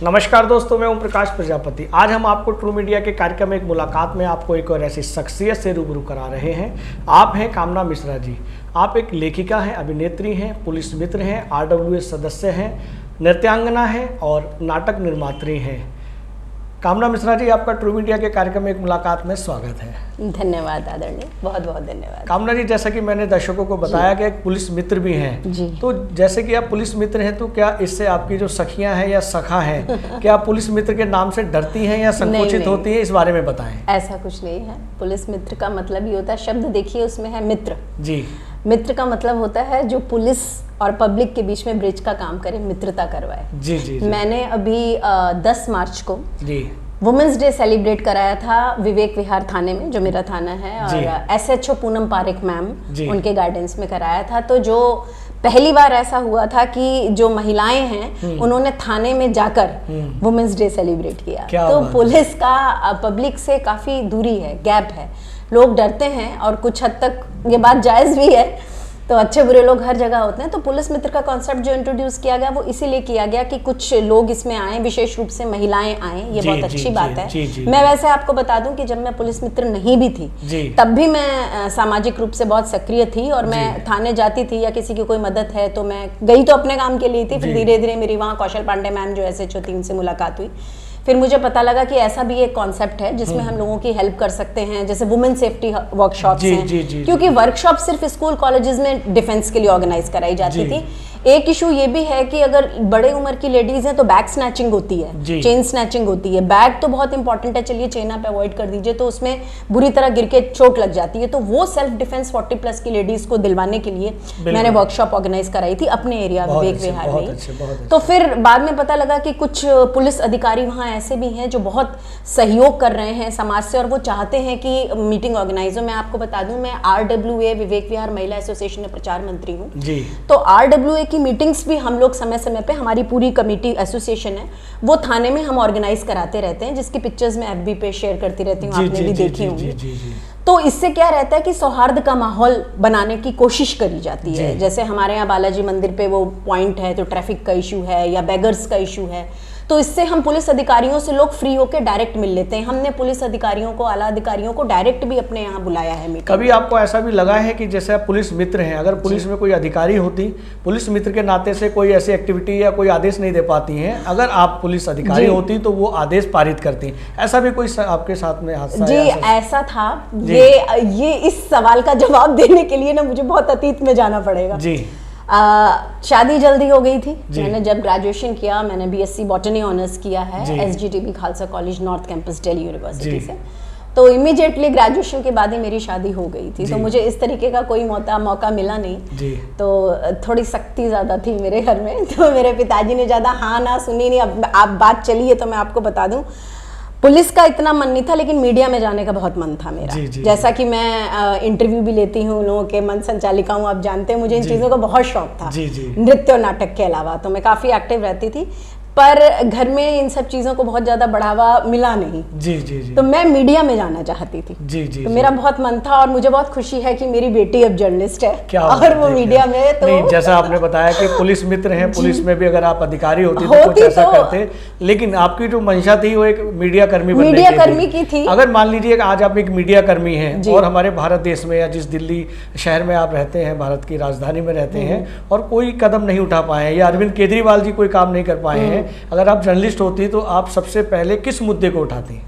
नमस्कार दोस्तों, मैं ओम प्रकाश प्रजापति। आज हम आपको ट्रू मीडिया के कार्यक्रम एक मुलाकात में आपको एक और ऐसी शख्सियत से रूबरू करा रहे हैं। आप हैं कामना मिश्रा जी। आप एक लेखिका हैं, अभिनेत्री हैं, पुलिस मित्र हैं, RWA सदस्य हैं, नृत्यांगना हैं और नाटक निर्मात्री हैं। कामना मिश्रा जी, आपका ट्रू मीडिया के कार्यक्रम में एक मुलाकात में स्वागत है। धन्यवाद आदरणीय, बहुत बहुत धन्यवाद। कामना जी, जैसा कि मैंने दर्शकों को बताया कि एक पुलिस मित्र भी हैं जी। तो जैसे कि आप पुलिस मित्र हैं, तो क्या इससे आपकी जो सखियां हैं या सखा हैं क्या आप पुलिस मित्र के नाम से डरती हैं या संकोचित होती हैं? इस बारे में बताएं। ऐसा कुछ नहीं है। पुलिस मित्र का मतलब ही होता है, शब्द देखिए उसमें है मित्र जी। मित्र का मतलब होता है जो पुलिस और पब्लिक के बीच में ब्रिज का काम करे, मित्रता करवाए। जी जी, जी। मैंने अभी 10 मार्च को जी वुमेन्स डे सेलिब्रेट कराया था विवेक विहार थाने में, जो मेरा थाना है, और SHO पूनम पारेख मैम उनके गाइडेंस में कराया था। तो जो पहली बार ऐसा हुआ था कि जो महिलाएं हैं उन्होंने थाने में जाकर वुमेन्स डे सेलिब्रेट किया। तो पुलिस का पब्लिक से काफी दूरी है, गैप है, लोग डरते हैं और कुछ हद तक ये बात जायज भी है। तो अच्छे बुरे लोग हर जगह होते हैं। तो पुलिस मित्र का कॉन्सेप्ट जो इंट्रोड्यूस किया गया वो इसीलिए किया गया कि कुछ लोग इसमें आए, विशेष रूप से महिलाएं आए। ये बहुत अच्छी बात है। मैं वैसे आपको बता दूं कि जब मैं पुलिस मित्र नहीं भी थी तब भी मैं सामाजिक रूप से बहुत सक्रिय थी और मैं थाने जाती थी या किसी की कोई मदद है तो मैं गई तो अपने काम के लिए थी। फिर धीरे धीरे मेरी वहाँ कौशल पांडे मैम जो SHO 3 से मुलाकात हुई। फिर मुझे पता लगा कि ऐसा भी एक कॉन्सेप्ट है जिसमें हम लोगों की हेल्प कर सकते हैं, जैसे वुमेन सेफ्टी वर्कशॉप्स हैं। क्योंकि वर्कशॉप सिर्फ स्कूल कॉलेजेस में डिफेंस के लिए ऑर्गेनाइज कराई जाती थी। एक इशू ये भी है कि अगर बड़े उम्र की लेडीज हैं तो बैग स्नैचिंग होती है, चेन स्नैचिंग होती है। बैग तो बहुत इंपॉर्टेंट है, चलिए चेन आप अवॉइड कर दीजिए, तो उसमें बुरी तरह गिर के चोट लग जाती है। तो वो सेल्फ डिफेंस 40+ की लेडीज को दिलवाने के लिए मैंने वर्कशॉप ऑर्गेनाइज कराई थी अपने एरिया विवेक विहार में। तो फिर बाद में पता लगा कि कुछ पुलिस अधिकारी वहाँ ऐसे भी हैं जो बहुत सहयोग कर रहे हैं समाज से और वो चाहते हैं कि मीटिंग ऑर्गेनाइज हो। मैं आपको बता दूं, मैं RWA विवेक विहार महिला एसोसिएशन में प्रचार मंत्री हूँ। तो RWA की मीटिंग्स भी हम लोग समय समय पे, हमारी पूरी कमेटी एसोसिएशन है वो थाने में हम ऑर्गेनाइज कराते रहते हैं, जिसकी पिक्चर्स मैं FB पे शेयर करती रहती हूँ, आपने भी देखी होंगी। तो इससे क्या रहता है कि सौहार्द का माहौल बनाने की कोशिश करी जाती है। जैसे हमारे यहाँ बालाजी मंदिर पे वो पॉइंट है तो ट्रैफिक का इशू है या बेगर्स का इशू है, तो इससे हम पुलिस अधिकारियों से लोग फ्री होकर डायरेक्ट मिल लेते हैं। हमने पुलिस अधिकारियों को, आला अधिकारियों को डायरेक्ट भी अपने यहाँ बुलाया है मीटिंग। कभी आपको ऐसा भी लगा है कि जैसे आप पुलिस मित्र हैं, अगर पुलिस में कोई अधिकारी होती, पुलिस मित्र के नाते से कोई ऐसी एक्टिविटी या कोई आदेश नहीं दे पाती हैं, अगर आप पुलिस अधिकारी होती तो वो आदेश पारित करती, ऐसा भी कोई आपके साथ में हादसा? जी ऐसा था। ये इस सवाल का जवाब देने के लिए ना मुझे बहुत अतीत में जाना पड़ेगा। जी शादी जल्दी हो गई थी। मैंने जब ग्रेजुएशन किया, मैंने BSc बॉटनी ऑनर्स किया है SGTB Khalsa college north campus Delhi university से। तो इमीडिएटली ग्रेजुएशन के बाद ही मेरी शादी हो गई थी। तो मुझे इस तरीके का कोई मौका मिला नहीं। तो थोड़ी सख्ती ज्यादा थी मेरे घर में, तो मेरे पिताजी ने ज्यादा हाँ ना सुनी नहीं। अब आप बात चली है तो मैं आपको बता दूं, पुलिस का इतना मन नहीं था लेकिन मीडिया में जाने का बहुत मन था मेरा। जैसा कि मैं इंटरव्यू भी लेती हूँ लोगों के, मन संचालिका हूँ, आप जानते हैं मुझे इन चीज़ों का बहुत शौक था, नृत्य और नाटक के अलावा। तो मैं काफ़ी एक्टिव रहती थी, पर घर में इन सब चीज़ों को बहुत ज़्यादा बढ़ावा मिला नहीं। तो मैं मीडिया में जाना चाहती थी। तो मेरा बहुत मन था और मुझे बहुत खुशी है कि मेरी बेटी अब जर्नलिस्ट है और वो मीडिया में। तो नहीं, जैसा आपने बताया कि पुलिस मित्र हैं, पुलिस में भी अगर आप अधिकारी होती तो कुछ ऐसा करते, लेकिन आपकी जो मंशा थी वो एक मीडिया कर्मी की थी। अगर मान लीजिए आज आप एक मीडिया कर्मी हैं और हमारे भारत देश में या जिस दिल्ली शहर में आप रहते हैं, भारत की राजधानी में रहते हैं, और कोई कदम नहीं उठा पाए हैं या अरविंद केजरीवाल जी कोई काम नहीं कर पाए हैं, अगर आप जर्नलिस्ट होती तो आप सबसे पहले किस मुद्दे को उठाती?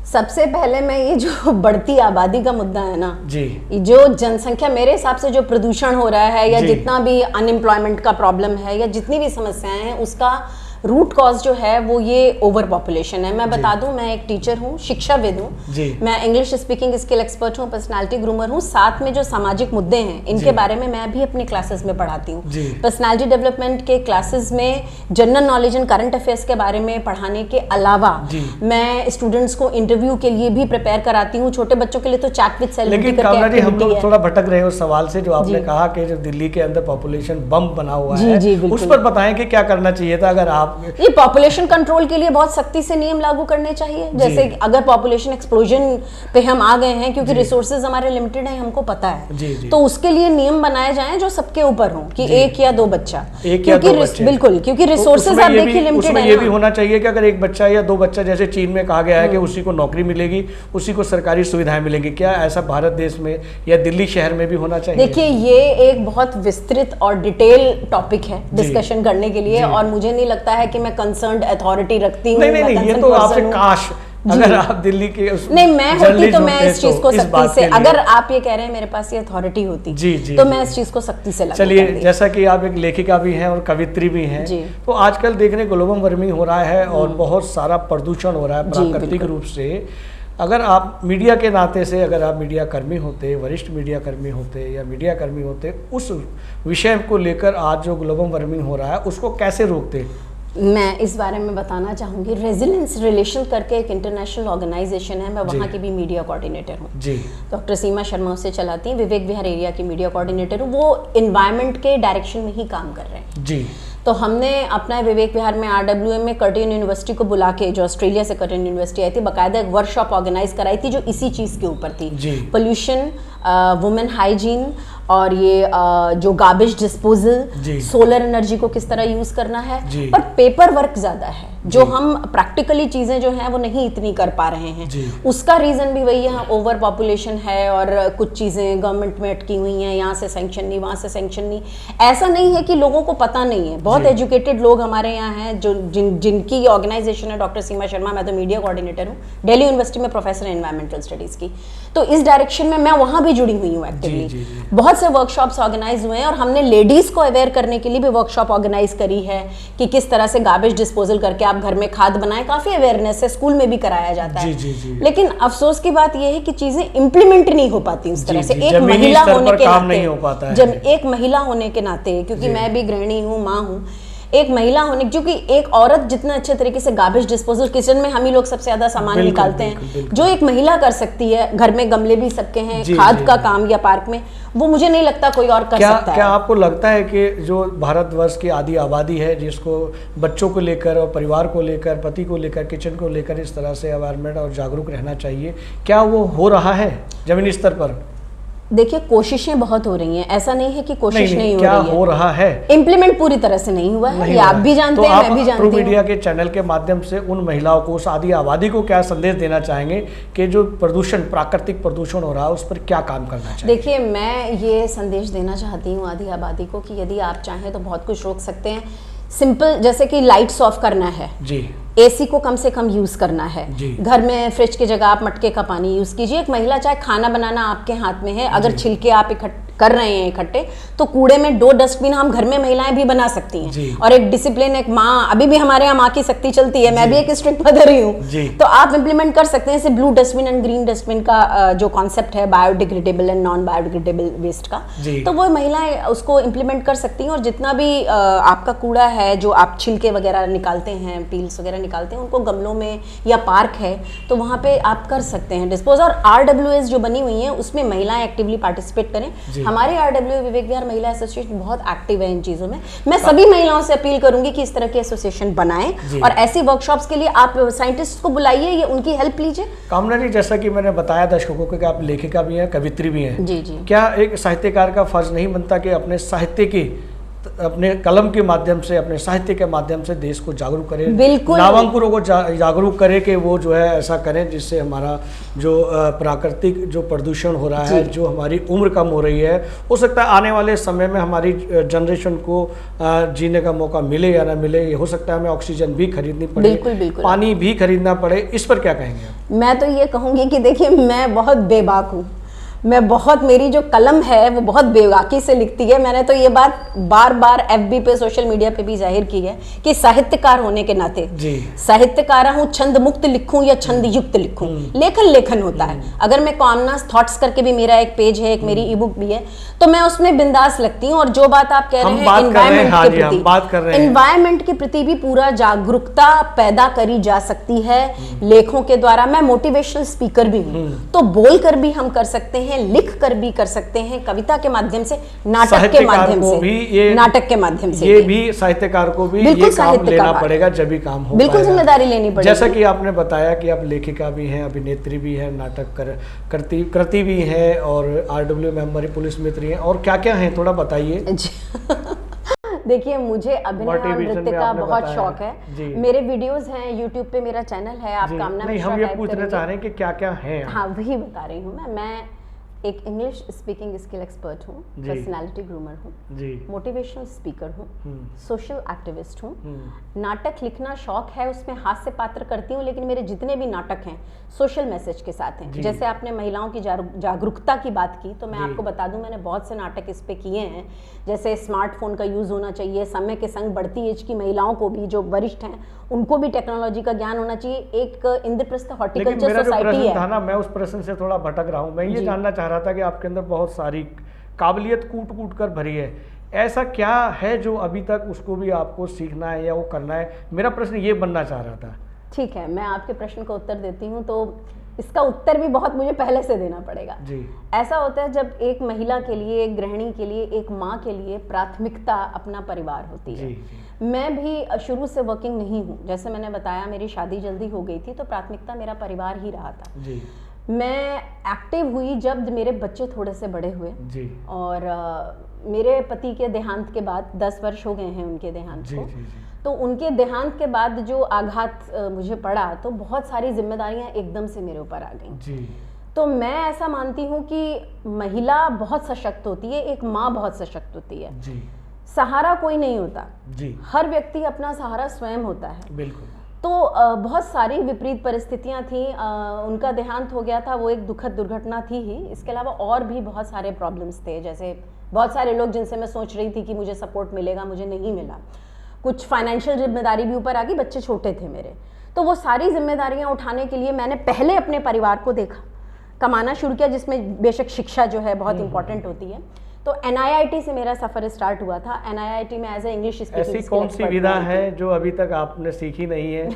सबसे पहले मैं ये जो बढ़ती आबादी का मुद्दा है ना जी, जो जनसंख्या, मेरे हिसाब से जो प्रदूषण हो रहा है या जितना भी अनएम्प्लॉयमेंट का प्रॉब्लम है या जितनी भी समस्याएं हैं, उसका रूट कॉज जो है वो ये ओवर पॉपुलेशन है। मैं बता दूं, मैं एक टीचर हूँ, शिक्षाविद हूँ, मैं इंग्लिश स्पीकिंग स्किल एक्सपर्ट हूँ, पर्सनालिटी ग्रूमर हूँ। साथ में जो सामाजिक मुद्दे हैं इनके बारे में मैं भी अपने क्लासेस में पढ़ाती हूँ। पर्सनालिटी डेवलपमेंट के क्लासेस में general knowledge and current affairs के बारे में पढ़ाने के अलावा मैं स्टूडेंट्स को इंटरव्यू के लिए भी प्रिपेयर कराती हूँ। छोटे बच्चों के लिए तो चैट विद सेलिब्रिटी करके एक्टिविटी है। हम लोग थोड़ा भटक रहे हैं उस सवाल से, जो आपने कहा कि जो दिल्ली के अंदर पॉपुलेशन बम बना हुआ है, उस पर बताएं कि क्या करना चाहिए था अगर आप आप ये पॉपुलेशन कंट्रोल के लिए बहुत सख्ती से नियम लागू करने चाहिए। जैसे अगर पॉपुलेशन एक्सप्लोजन पे हम आ गए हैं, क्योंकि रिसोर्सेज हमारे लिमिटेड हैं, हमको पता है, तो उसके लिए नियम बनाए जाएं जो सबके ऊपर हो कि 1 या 2 बच्चा, बिल्कुल, क्योंकि रिसोर्सेज आप देखिए लिमिटेड है। ये भी होना चाहिए कि अगर 1 बच्चा या 2 बच्चा, जैसे चीन में कहा गया है कि उसी को नौकरी मिलेगी, उसी को सरकारी सुविधाएं मिलेंगी, क्या ऐसा भारत देश में या दिल्ली शहर में भी होना चाहिए? देखिए ये एक बहुत विस्तृत और डिटेल टॉपिक है डिस्कशन करने के लिए, और मुझे नहीं लगता है कि मैं कंसर्न्ड अथॉरिटी रखती हूँ। नहीं, ये तो आपसे काश अगर आप दिल्ली के नहीं, मैं होती तो मैं इस चीज को सख्ती से, अगर आप ये कह रहे हैं मेरे पास ये अथॉरिटी होती तो मैं इस चीज को सख्ती से लागू। चलिए, जैसा कि आप एक लेखिका भी हैं और कवित्री भी हैं, तो आजकल देखने ग्लोबल वार्मिंग हो रहा है और बहुत सारा प्रदूषण हो रहा है प्राकृतिक रूप से। अगर आप मीडिया के नाते से, अगर आप मीडिया कर्मी होते, वरिष्ठ मीडिया कर्मी होते या मीडिया कर्मी होते, उस विषय को लेकर आज जो ग्लोबल वार्मिंग हो रहा है उसको कैसे रोकते? मैं इस बारे में बताना चाहूँगी। रेजिलेंस रिलेशन करके एक इंटरनेशनल ऑर्गेनाइजेशन है, मैं वहाँ की भी मीडिया कोऑर्डिनेटर हूँ जी। डॉक्टर सीमा शर्मा उससे चलाती हैं, विवेक विहार एरिया की मीडिया कोऑर्डिनेटर हूँ। वो इन्वायरमेंट के डायरेक्शन में ही काम कर रहे हैं जी। तो हमने अपना विवेक विहार में RWM में कर्टिन यूनिवर्सिटी को बुला के, जो ऑस्ट्रेलिया से कर्टिन यूनिवर्सिटी आई थी, बाकायदा एक वर्कशॉप ऑर्गेनाइज कराई थी जो इसी चीज़ के ऊपर थी, पोल्यूशन, वुमेन हाइजीन और ये जो गार्बेज डिस्पोजल, सोलर एनर्जी को किस तरह यूज करना है। पर पेपर वर्क ज्यादा है, जो हम प्रैक्टिकली चीजें जो हैं वो नहीं इतनी कर पा रहे हैं। उसका रीजन भी वही है, ओवर पॉपुलेशन है और कुछ चीजें गवर्नमेंट में अटकी हुई हैं, यहाँ से सैंक्शन नहीं, वहाँ से सैंक्शन नहीं। ऐसा नहीं है कि लोगों को पता नहीं है, बहुत एजुकेटेड लोग हमारे यहाँ हैं जो जिनकी ऑर्गेनाइजेशन है डॉक्टर सीमा शर्मा, मैं तो मीडिया कोऑर्डिनेटर हूँ, दिल्ली यूनिवर्सिटी में प्रोफेसर एनवायरमेंटल स्टडीज की। तो इस डायरेक्शन में मैं वहाँ भी जुड़ी हुई हूँ एक्टिवली। बहुत से वर्कशॉप्स ऑर्गेनाइज हुए हैं और हमने लेडीज को अवेयर करने के लिए भी वर्कशॉप ऑर्गेनाइज करी है कि किस तरह से गार्बेज डिस्पोजल करके आप घर में खाद बनाएं। काफी अवेयरनेस है, स्कूल में भी कराया जाता है। लेकिन अफसोस की बात यह है कि चीजें इंप्लीमेंट नहीं हो पाती उस तरह से। एक महिला होने के नाते, जब एक महिला होने के नाते, क्योंकि मैं भी गृहिणी हूँ, माँ हूँ, एक महिला होने, क्योंकि एक औरत जितना अच्छे तरीके से गार्बेज डिस्पोजल, किचन में हम ही लोग सबसे ज्यादा सामान निकालते हैं, जो एक महिला कर सकती है, घर में गमले भी सबके हैं, खाद का काम या पार्क में, वो मुझे नहीं लगता कोई और कर सकता है। क्या आपको लगता है कि जो भारतवर्ष की आधी आबादी है, जिसको बच्चों को लेकर और परिवार को लेकर, पति को लेकर, किचन को लेकर इस तरह से अवेयरमेंट और जागरूक रहना चाहिए, क्या वो हो रहा है जमीनी स्तर पर? देखिए, कोशिशें बहुत हो रही हैं, ऐसा नहीं है कि कोशिश नहीं हो रही है। क्या हो रहा है? इम्प्लीमेंट पूरी तरह से नहीं हुआ है, ये आप भी जानते हैं, मैं भी जानती हूँ। मीडिया के चैनल के माध्यम से उन महिलाओं को, उस आधी आबादी को क्या संदेश देना चाहेंगे कि जो प्रदूषण, प्राकृतिक प्रदूषण हो रहा है, उस पर क्या काम करना चाहिए? देखिए, मैं ये संदेश देना चाहती हूँ आधी आबादी को कि यदि आप चाहें तो बहुत कुछ रोक सकते हैं। सिंपल, जैसे कि लाइट्स ऑफ करना है जी, एसी को कम से कम यूज करना है, घर में फ्रिज की जगह आप मटके का पानी यूज कीजिए। एक महिला, चाहे खाना बनाना आपके हाथ में है, अगर छिलके आप कर रहे हैं इकट्ठे, तो कूड़े में 2 डस्टबिन हम घर में महिलाएं भी बना सकती हैं। और एक डिसिप्लिन, एक माँ, अभी भी हमारे यहाँ माँ की शक्ति चलती है, मैं भी एक स्ट्रिक्ट मदर ही हूँ, तो आप इम्प्लीमेंट कर सकते हैं इसे। Blue dustbin and green dustbin का जो कॉन्सेप्ट है, biodegradable and non biodegradable waste का, तो वो महिलाएं उसको इम्प्लीमेंट कर सकती हैं। और जितना भी आपका कूड़ा है, जो आप छिलके वगैरह निकालते हैं, पील्स वगैरह निकालते हैं, उनको गमलों में या पार्क है तो वहाँ पे आप कर सकते हैं डिस्पोज। और RWS जो बनी हुई है उसमें महिलाएं एक्टिवली पार्टिसिपेट करें। हमारे RWA विवेक विहार महिला एसोसिएशन बहुत एक्टिव है इन चीजों में। मैं सभी महिलाओं से अपील करूंगी कि इस तरह के एसोसिएशन बनाएं और ऐसी वर्कशॉप्स के लिए आप साइंटिस्ट को बुलाइए या उनकी हेल्प लीजिए। कामना जी, जैसा कि मैंने बताया दर्शकों को कि आप लेखिका भी हैं, कवित्री भी हैं, जी जी, क्या एक साहित्यकार का फर्ज नहीं बनता कि अपने साहित्य की, अपने कलम के माध्यम से, अपने साहित्य के माध्यम से देश को जागरूक करें, बिल्कुल नामांकुरों को जागरूक करें कि वो जो है ऐसा करें जिससे हमारा जो प्राकृतिक जो प्रदूषण हो रहा है, जो हमारी उम्र कम हो रही है, हो सकता है आने वाले समय में हमारी जनरेशन को जीने का मौका मिले या ना मिले, ये हो सकता है हमें ऑक्सीजन भी खरीदनी पड़े, बिल्कुल बिल्कुल, पानी भी खरीदना पड़े। इस पर क्या कहेंगे? मैं तो ये कहूँगी कि देखिए, मैं बहुत बेबाक हूँ, मैं बहुत, मेरी जो कलम है वो बहुत बेबाकी से लिखती है। मैंने तो ये बात बार बार FB पे, सोशल मीडिया पे भी जाहिर की है कि साहित्यकार होने के नाते, साहित्यकार हूँ, छंद मुक्त लिखूं या छंद युक्त लिखूं, लेखन लेखन होता है। अगर मैं कॉमनस थॉट्स करके भी, मेरा एक पेज है, एक मेरी ईबुक भी है, तो मैं उसमें बिंदास लगती हूँ। और जो बात आप कह रहे हैं एनवायरमेंट के प्रति, एनवायरमेंट के प्रति भी पूरा जागरूकता पैदा करी जा सकती है लेखों के द्वारा। मैं मोटिवेशनल स्पीकर भी हूँ, तो बोल कर भी हम कर सकते हैं। हैं, लिख कर भी कर सकते हैं, कविता के माध्यम से, नाटक के माध्यम से, नाटक के माध्यम से ये भी साहित्यकार को भी ये काम लेना पड़ेगा, जब भी काम हो, बिल्कुल जिम्मेदारी लेनी पड़ेगी। जैसा कि आपने बताया कि आप लेखिका भी हैं, अभिनेत्री भी हैं, नाटक करती भी हैं, और RW में हमारी पुलिस मित्र हैं, और क्या क्या है थोड़ा बताइए। देखिए, मुझे अभिनय और नृत्य का बहुत शौक है। मेरे वीडियोस हैं यूट्यूब पे, मेरा चैनल है, आप कामना नहीं, हम ये पूछना चाह रहे हैं कि क्या क्या है। हाँ, वही बता रही हूँ मैं एक इंग्लिश स्पीकिंग स्किल एक्सपर्ट हूँ, पर्सनालिटी ग्रूमर हूँ, मोटिवेशनल स्पीकर हूँ, सोशल एक्टिविस्ट हूँ, नाटक लिखना शौक है, उसमें हास्य पात्र करती हूँ, लेकिन मेरे जितने भी नाटक हैं सोशल मैसेज के साथ हैं। जैसे आपने महिलाओं की जागरूकता की बात की, तो मैं आपको बता दूं, मैंने बहुत से नाटक इस पे किए हैं। जैसे स्मार्टफोन का यूज होना चाहिए, समय के संग बढ़ती एज की महिलाओं को भी, जो वरिष्ठ हैं, उनको भी टेक्नोलॉजी का ज्ञान होना चाहिए। एक इंद्रप्रस्थ हॉर्टिकल्चर सोसाइटी है ना, मैं उस प्रश्न से थोड़ा भटक रहा हूँ। मैं ये जानना चाह रहा था कि आपके अंदर बहुत सारी काबिलियत कूट कर भरी है, ऐसा क्या है जो अभी तक उसको भी आपको सीखना है या वो करना है? मेरा प्रश्न ये बनना चाह रहा था। ठीक है, मैं आपके प्रश्न का उत्तर देती हूँ, तो इसका उत्तर भी बहुत मुझे पहले से देना पड़ेगा जी। ऐसा होता है जब एक महिला के लिए, एक गृहिणी के लिए, एक माँ के लिए प्राथमिकता अपना परिवार होती है। जी। मैं भी शुरू से वर्किंग नहीं हूँ, जैसे मैंने बताया मेरी शादी जल्दी हो गई थी, तो प्राथमिकता मेरा परिवार ही रहा था जी। मैं एक्टिव हुई जब मेरे बच्चे थोड़े से बड़े हुए जी। और मेरे पति के देहांत के बाद 10 वर्ष हो गए हैं उनके देहांत को। जी। तो उनके देहांत के बाद जो आघात मुझे पड़ा, तो बहुत सारी जिम्मेदारियां एकदम से मेरे ऊपर आ गई। तो मैं ऐसा मानती हूँ कि महिला बहुत सशक्त होती है, एक माँ बहुत सशक्त होती है जी। सहारा कोई नहीं होता जी। हर व्यक्ति अपना सहारा स्वयं होता है। बिल्कुल। तो बहुत सारी विपरीत परिस्थितियां थी, उनका देहांत हो गया था, वो एक दुखद दुर्घटना थी ही। इसके अलावा और भी बहुत सारे प्रॉब्लम्स थे, जैसे बहुत सारे लोग जिनसे मैं सोच रही थी कि मुझे सपोर्ट मिलेगा, मुझे नहीं मिला। कुछ फाइनेंशियल जिम्मेदारी भी ऊपर आ गई, बच्चे छोटे थे मेरे। तो वो सारी जिम्मेदारियां उठाने के लिए मैंने पहले अपने परिवार को देखा, कमाना शुरू किया, जिसमें बेशक शिक्षा जो है बहुत इंपॉर्टेंट होती है। तो NIIT से मेरा सफर स्टार्ट हुआ था। NIIT में एज ए इंग्लिश स्पीकिंग। ऐसी कौन सी विधा है जो अभी तक आपने सीखी नहीं है?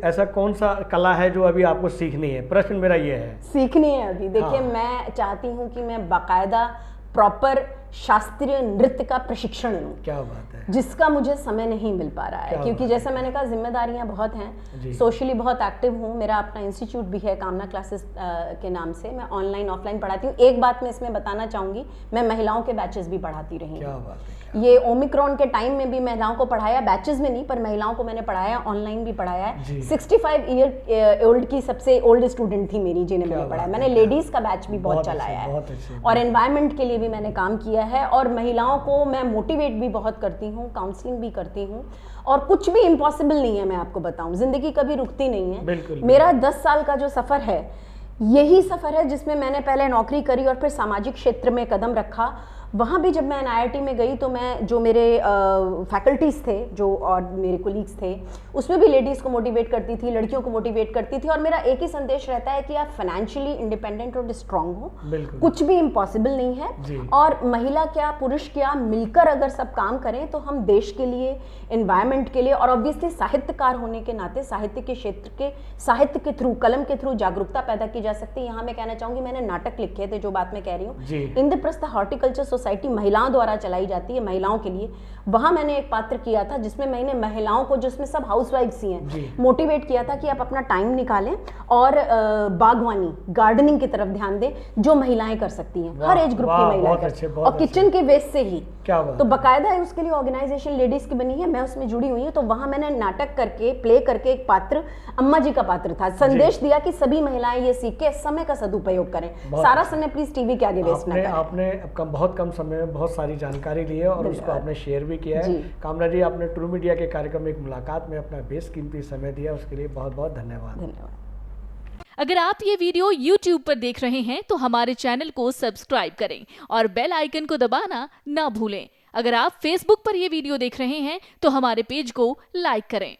ऐसा कौन सा कला है जो अभी आपको सीखनी है? प्रश्न मेरा ये है। सीखनी है अभी। देखिए, मैं चाहती हूँ कि मैं बाकायदा प्रॉपर शास्त्रीय नृत्य का प्रशिक्षण लूं। क्या बात है। जिसका मुझे समय नहीं मिल पा रहा है, क्योंकि जैसे मैंने कहा जिम्मेदारियां बहुत हैं, सोशली बहुत एक्टिव हूं। मेरा अपना इंस्टीट्यूट भी है कामना क्लासेस के नाम से, मैं ऑनलाइन ऑफलाइन पढ़ाती हूँ। एक बात मैं इसमें बताना चाहूंगी, मैं महिलाओं के बैचेस भी पढ़ाती रही हूँ। ये ओमिक्रॉन के टाइम में भी महिलाओं को पढ़ाया, बैचेस में नहीं पर महिलाओं को मैंने पढ़ाया, ऑनलाइन भी पढ़ाया है। 65 ईयर ओल्ड की सबसे ओल्ड स्टूडेंट थी मेरी, जिन्हें मैंने पढ़ाया। मैंने लेडीज का बैच भी बहुत चलाया है, और एनवायरमेंट के लिए भी मैंने काम किया है, और महिलाओं को मैं मोटिवेट भी बहुत करती हूँ, काउंसलिंग भी करती हूँ। और कुछ भी इम्पॉसिबल नहीं है, मैं आपको बताऊं, जिंदगी कभी रुकती नहीं है। मेरा 10 साल का जो सफर है, यही सफर है जिसमें मैंने पहले नौकरी करी और फिर सामाजिक क्षेत्र में कदम रखा। वहाँ भी जब मैं NIIT में गई, तो मैं जो मेरे फैकल्टीज़ थे, जो और मेरे कोलीग्स थे, उसमें भी लेडीज़ को मोटिवेट करती थी, लड़कियों को मोटिवेट करती थी। और मेरा एक ही संदेश रहता है कि आप फाइनेंशियली इंडिपेंडेंट और स्ट्रांग हो, कुछ भी इम्पॉसिबल नहीं है। और महिला क्या पुरुष क्या मिलकर अगर सब काम करें, तो हम देश के लिए, एनवायरनमेंट के लिए, और ऑब्वियसली साहित्यकार होने के नाते साहित्य के क्षेत्र के, साहित्य के थ्रू, कलम के थ्रू जागरूकता पैदा की जा सकती है। यहाँ मैं कहना चाहूँगी, मैंने नाटक लिखे थे, जो बात मैं कह रही हूँ, इंद्रप्रस्थ हॉर्टिकल्चर सोसाइटी महिलाओं द्वारा चलाई जाती है, महिलाओं के लिए। वहां मैंने एक पात्र किया था जिसमें मैंने महिलाओं को, जिसमें सब हाउसवाइफ्स ही हैं, मोटिवेट किया था कि आप अपना टाइम निकालें और बागवानी, गार्डनिंग की तरफ ध्यान दें, जो महिलाएं कर सकती हैं, हर एज ग्रुप की महिलाएं, और किचन के वेस्ट से ही। तो बाकायदा है उसके लिए ऑर्गेनाइजेशन लेडीज की बनी है, मैं उसमें जुड़ी हुई हूँ। तो वहां मैंने नाटक करके, प्ले करके एक पात्र, अम्मा जी का पात्र था, संदेश दिया कि सभी महिलाएं ये सीख के समय का सदुपयोग करें, सारा समय प्लीज टीवी के आगे वेस्ट ना करें। आपने बहुत कम समय में बहुत सारी जानकारी ली है और उसको आपने शेयर भी किया है। कामना जी, आपने ट्रू मीडिया के कार्यक्रम में एक मुलाकात में अपना बेशकीमती समय दिया, उसके लिए बहुत बहुत धन्यवाद। अगर आप ये वीडियो YouTube पर देख रहे हैं तो हमारे चैनल को सब्सक्राइब करें और बेल आइकन को दबाना ना भूलें। अगर आप Facebook पर ये वीडियो देख रहे हैं तो हमारे पेज को लाइक करें।